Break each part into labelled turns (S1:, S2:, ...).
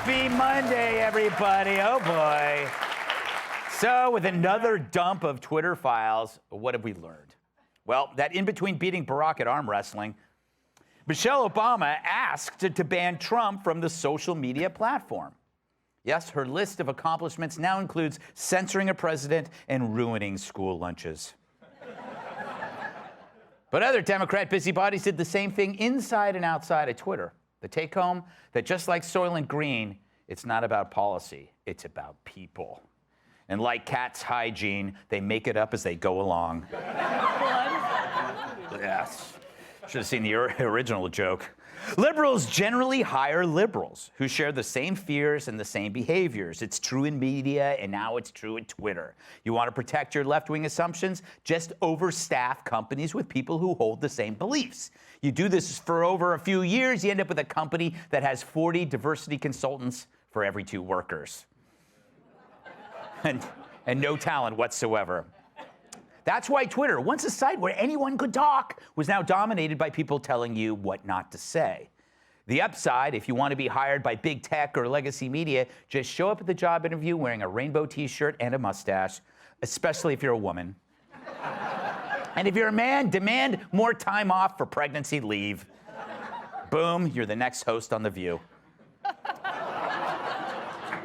S1: Must be Monday, everybody. Oh, boy. So, with another dump of Twitter files, what have we learned? Well, that in between beating Barack at arm wrestling, Michelle Obama asked to ban Trump from the social media platform. Yes, her list of accomplishments now includes censoring a president and ruining school lunches. But other Democrat busybodies did the same thing inside and outside of Twitter. The take-home, that just like Soylent Green, it's not about policy, it's about people. And like Cat's hygiene, they make it up as they go along. Yes. Should have seen the original joke. Liberals generally hire liberals who share the same fears and the same behaviors. It's true in media, and now it's true in Twitter. You want to protect your left-wing assumptions? Just overstaff companies with people who hold the same beliefs. You do this for over a few years, you end up with a company that has 40 diversity consultants for every 2 workers. And no talent whatsoever. That's why Twitter, once a site where anyone could talk, was now dominated by people telling you what not to say. The upside, if you want to be hired by big tech or legacy media, just show up at the job interview wearing a rainbow t-shirt and a mustache, especially if you're a woman. And if you're a man, demand more time off for pregnancy leave. Boom, you're the next host on The View.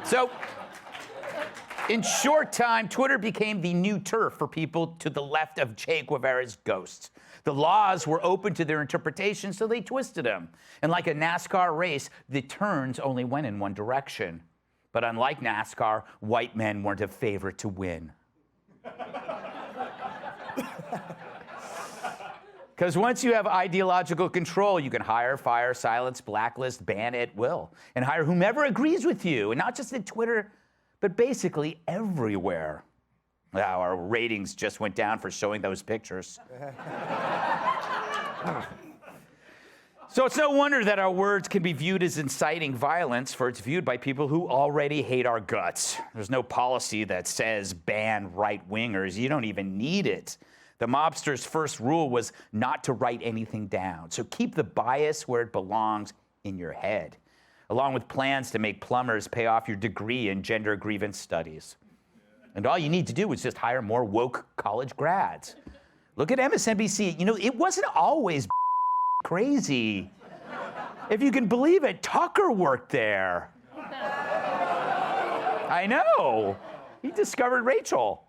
S1: So, in short time, Twitter became the new turf for people to the left of Che Guevara's ghost. The laws were open to their interpretation, so they twisted them. And like a NASCAR race, the turns only went in one direction. But unlike NASCAR, white men weren't a favorite to win. Because once you have ideological control, you can hire, fire, silence, blacklist, ban at will, and hire whomever agrees with you, and not just at Twitter, but basically everywhere. Wow, our ratings just went down for showing those pictures. So it's no wonder that our words can be viewed as inciting violence, for it's viewed by people who already hate our guts. There's no policy that says ban right-wingers. You don't even need it. The mobster's first rule was not to write anything down. So keep the bias where it belongs, in your head, along with plans to make plumbers pay off your degree in gender grievance studies. And all you need to do is just hire more woke college grads. Look at MSNBC. You know, it wasn't always crazy. If you can believe it, Tucker worked there. I know. He discovered Rachel.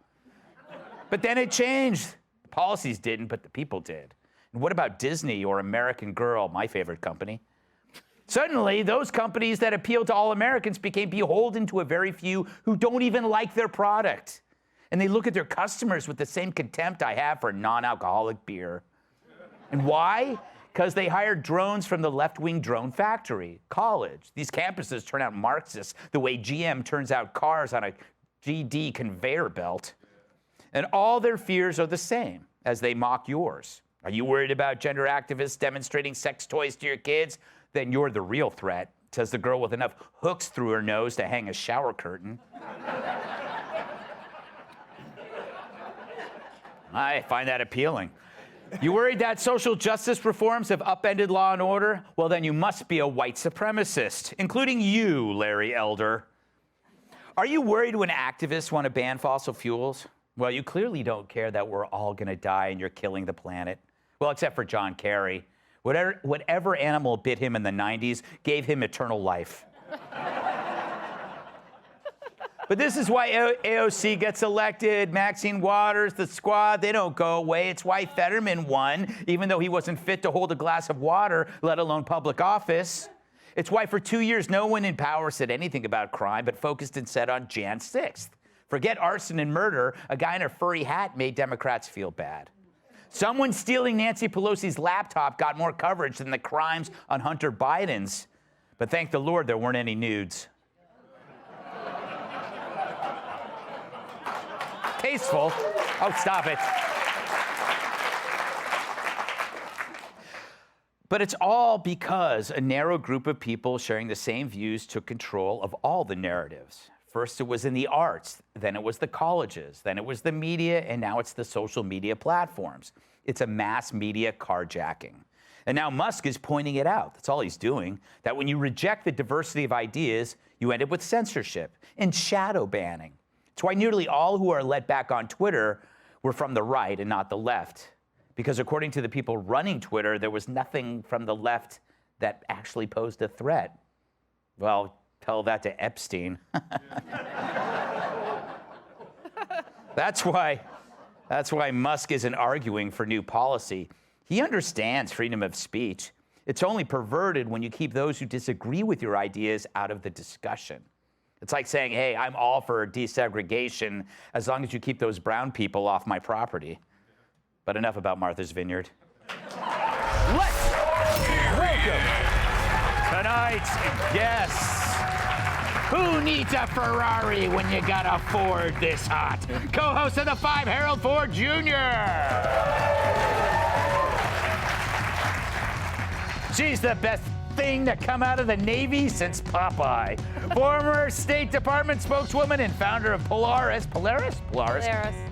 S1: But then it changed. The policies didn't, but the people did. And what about Disney or American Girl, my favorite company? Suddenly, those companies that appeal to all Americans became beholden to a very few who don't even like their product. And they look at their customers with the same contempt I have for non-alcoholic beer. And why? Because they hired drones from the left-wing drone factory, college. These campuses turn out Marxists the way GM turns out cars on a GD conveyor belt. And all their fears are the same as they mock yours. Are you worried about gender activists demonstrating sex toys to your kids? Then you're the real threat, says the girl with enough hooks through her nose to hang a shower curtain. I find that appealing. You worried that social justice reforms have upended law and order? Well, then you must be a white supremacist, including you, Larry Elder. Are you worried when activists want to ban fossil fuels? Well, you clearly don't care that we're all going to die and you're killing the planet. Well, except for John Kerry. Whatever animal bit him in the 90s gave him eternal life. But this is why AOC gets elected. Maxine Waters, the squad, they don't go away. It's why Fetterman won, even though he wasn't fit to hold a glass of water, let alone public office. It's why for 2 years, no one in power said anything about crime, but focused instead on Jan 6th. Forget arson and murder. A guy in a furry hat made Democrats feel bad. Someone stealing Nancy Pelosi's laptop got more coverage than the crimes on Hunter Biden's. But thank the Lord there weren't any nudes. Tasteful. Oh, stop it. But it's all because a narrow group of people sharing the same views took control of all the narratives. First, it was in the arts, then it was the colleges, then it was the media, and now it's the social media platforms. It's a mass media carjacking. And now Musk is pointing it out. That's all he's doing. That when you reject the diversity of ideas, you end up with censorship and shadow banning. It's why nearly all who are let back on Twitter were from the right and not the left. Because according to the people running Twitter, there was nothing from the left that actually posed a threat. Well, tell that to Epstein. That's why Musk isn't arguing for new policy. He understands freedom of speech. It's only perverted when you keep those who disagree with your ideas out of the discussion. It's like saying, hey, I'm all for desegregation as long as you keep those brown people off my property. But enough about Martha's Vineyard. Let's welcome tonight's guests. Who needs a Ferrari when you got a Ford this hot? Co-host of The Five, Harold Ford Jr. She's the best thing to come out of the Navy since Popeye. Former State Department spokeswoman and founder of Polaris.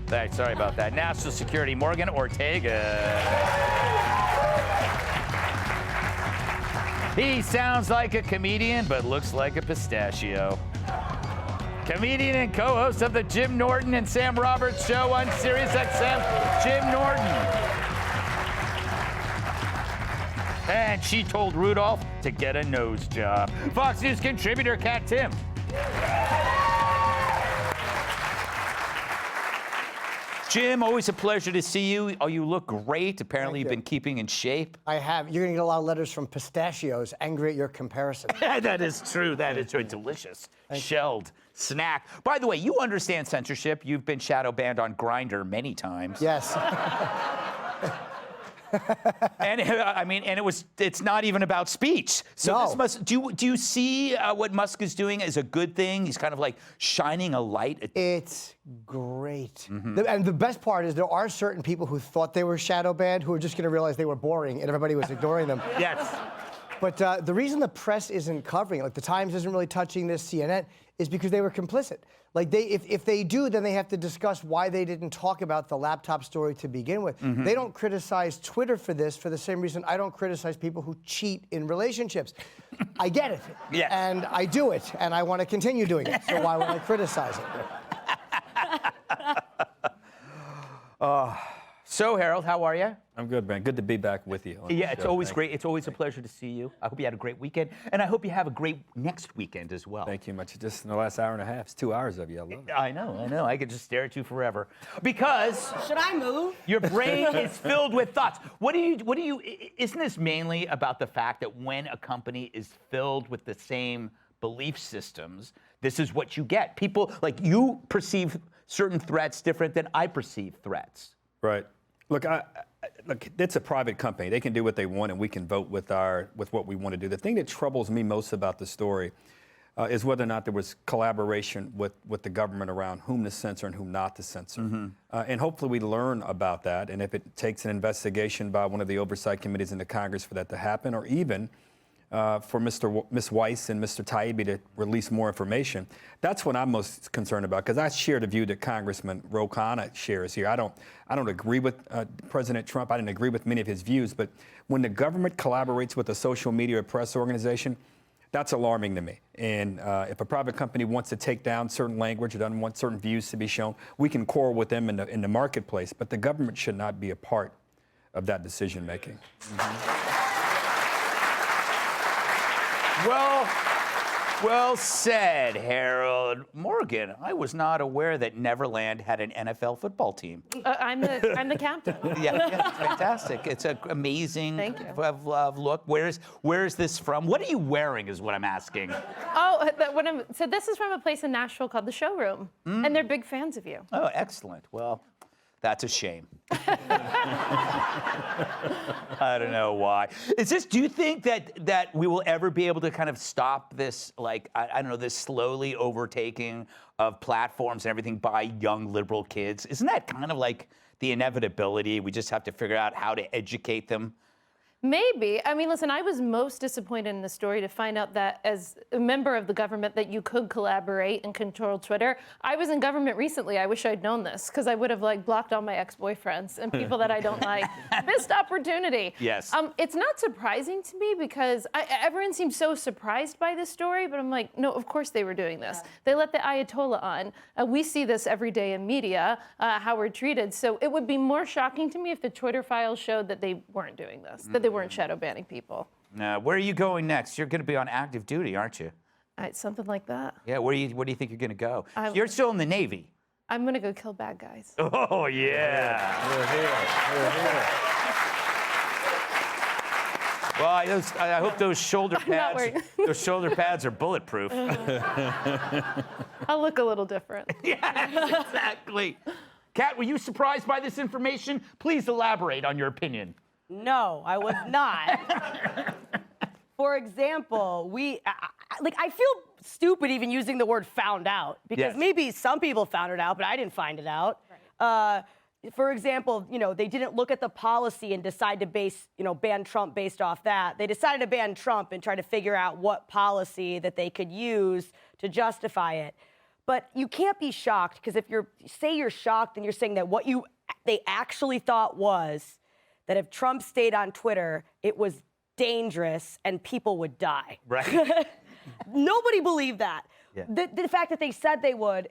S1: Thanks, sorry about that. National Security, Morgan Ortega. He sounds like a comedian, but looks like a pistachio. Comedian and co-host of the Jim Norton and Sam Roberts show on SiriusXM, Jim Norton. And she told Rudolph to get a nose job. Fox News contributor Kat Tim. Jim, always a pleasure to see you. Oh, you look great. Apparently, you've been keeping in shape.
S2: I have. You're going to get a lot of letters from pistachios angry at your comparison.
S1: That is true. That is true. Delicious. Shelled snack. By the way, you understand censorship. You've been shadow banned on Grindr many times.
S2: Yes.
S1: And it's not even about speech. So
S2: No.
S1: this must, do you see what Musk is doing as a good thing? He's kind of like shining a light.
S2: It's great. And the best part is there are certain people who thought they were shadow banned who are just going to realize they were boring and everybody was ignoring them.
S1: Yes.
S2: But the reason the press isn't covering it, like the Times isn't really touching this, CNN, is because they were complicit. Like if they do, then they have to discuss why they didn't talk about the laptop story to begin with. They don't criticize Twitter for this for the same reason I don't criticize people who cheat in relationships. I get it.
S1: Yes.
S2: And I do it, and I want to continue doing it. So why would I criticize it?
S1: So, Harold, how are you?
S3: I'm good, man. Good to be back with you.
S1: Yeah, it's always great. It's always a pleasure to see you. I hope you had a great weekend, and I hope you have a great next weekend as well.
S3: Thank you much. Just in the last hour and a half, it's 2 hours of you. I love it.
S1: I know. I could just stare at you forever. Because
S4: should I move?
S1: Your brain is filled with thoughts. Isn't this mainly about the fact that when a company is filled with the same belief systems, this is what you get? People, like you perceive certain threats different than I perceive threats.
S3: Right. Look, it's a private company. They can do what they want, and we can vote with what we want to do. The thing that troubles me most about the story is whether or not there was collaboration with the government around whom to censor and whom not to censor. And hopefully we learn about that. And if it takes an investigation by one of the oversight committees in the Congress for that to happen, or even for Ms. Weiss and Mr. Taibbi to release more information. That's what I'm most concerned about, because I share the view that Congressman Ro Khanna shares here. I don't agree with President Trump. I didn't agree with many of his views, but when the government collaborates with a social media or press organization, that's alarming to me. And if a private company wants to take down certain language or doesn't want certain views to be shown, we can quarrel with them in the marketplace, but the government should not be a part of that decision making.
S1: Well said, Harold. Morgan, I was not aware that Neverland had an NFL football team.
S4: I'm the captain.
S1: Yeah, it's fantastic. It's an amazing look. Where is this from? What are you wearing is what I'm asking.
S4: So this is from a place in Nashville called the Showroom, and they're big fans of you.
S1: Oh, excellent. Well, that's a shame. I don't know why. Do you think that we will ever be able to kind of stop this, like, I don't know, this slowly overtaking of platforms and everything by young liberal kids? Isn't that kind of like the inevitability? We just have to figure out how to educate them.
S4: Maybe. I mean, listen, I was most disappointed in the story to find out that as a member of the government that you could collaborate and control Twitter. I was in government recently. I wish I'd known this because I would have blocked all my ex-boyfriends and people that I don't like. Missed opportunity.
S1: Yes.
S4: It's not surprising to me because everyone seems so surprised by this story, but I'm like, no, of course they were doing this. Yeah. They let the Ayatollah on. We see this every day in media, how we're treated. So it would be more shocking to me if the Twitter files showed that they weren't doing this, that they weren't shadow banning people.
S1: Where are you going next? You're going to be on active duty, aren't you?
S4: Something like that.
S1: Yeah, where do you think you're going to go? You're still in the Navy.
S4: I'm going to go kill bad guys.
S1: Oh, yeah.
S3: We're here.
S1: Well, I hope those shoulder pads are bulletproof.
S4: I'll look a little different.
S1: Yes, exactly. Kat, were you surprised by this information? Please elaborate on your opinion.
S5: No, I was not. For example, I feel stupid even using the word found out because maybe some people found it out, but I didn't find it out. Right. For example, they didn't look at the policy and decide to ban Trump based off that. They decided to ban Trump and try to figure out what policy that they could use to justify it. But you can't be shocked because if you're shocked and you're saying that they actually thought was that if Trump stayed on Twitter, it was dangerous and people would die.
S1: Right.
S5: Nobody believed that.
S1: Yeah.
S5: The fact that they said they would,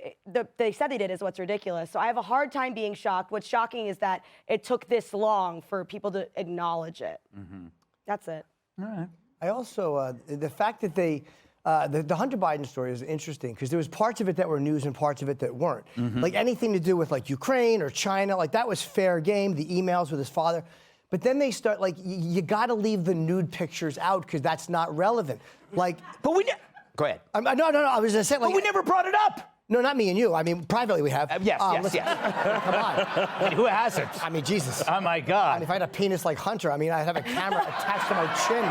S5: they said they did is what's ridiculous. So I have a hard time being shocked. What's shocking is that it took this long for people to acknowledge it. Mm-hmm. That's it.
S1: All right.
S2: I also, the fact that the Hunter Biden story is interesting because there was parts of it that were news and parts of it that weren't. Mm-hmm. Like anything to do with Ukraine or China, that was fair game, the emails with his father. But then they start, you got to leave the nude pictures out because that's not relevant.
S1: But go ahead.
S2: No, I was going to say,
S1: but we never brought it up.
S2: No, not me and you. I mean, privately we have.
S1: Yes.
S2: Come on.
S1: I mean, who hasn't?
S2: I mean, Jesus.
S1: Oh, my God.
S2: I mean, if I had a penis like Hunter, I'd have a camera attached to my chin.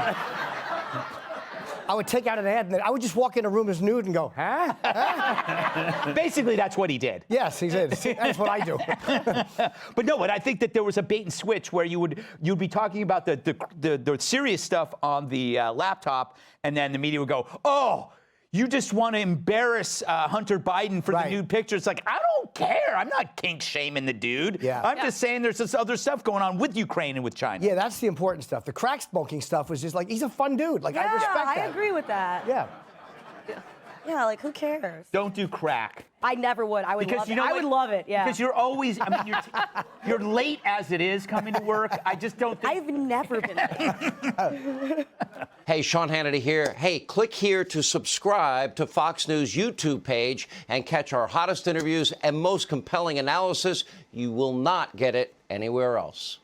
S2: I would take out an ad, and I would just walk in a room as nude and go, huh?
S1: Basically, that's what he did.
S2: Yes, he did. That's what I do.
S1: But I think that there was a bait and switch where you'd be talking about the serious stuff on the laptop, and then the media would go, oh, you just want to embarrass Hunter Biden for the nude pictures. I don't care. I'm not kink shaming the dude.
S2: Yeah.
S1: I'm just saying there's this other stuff going on with Ukraine and with China.
S2: Yeah, that's the important stuff. The crack smoking stuff was just he's a fun dude. I respect that.
S5: I agree with that.
S2: Yeah.
S5: Yeah, who cares?
S1: Don't do crack.
S5: I never would. I would love it. I would love it, yeah.
S1: Because you're always, you're late as it is coming to work. I just don't think.
S5: I've never been late.
S6: Hey, Sean Hannity here. Hey, click here to subscribe to Fox News YouTube page and catch our hottest interviews and most compelling analysis. You will not get it anywhere else.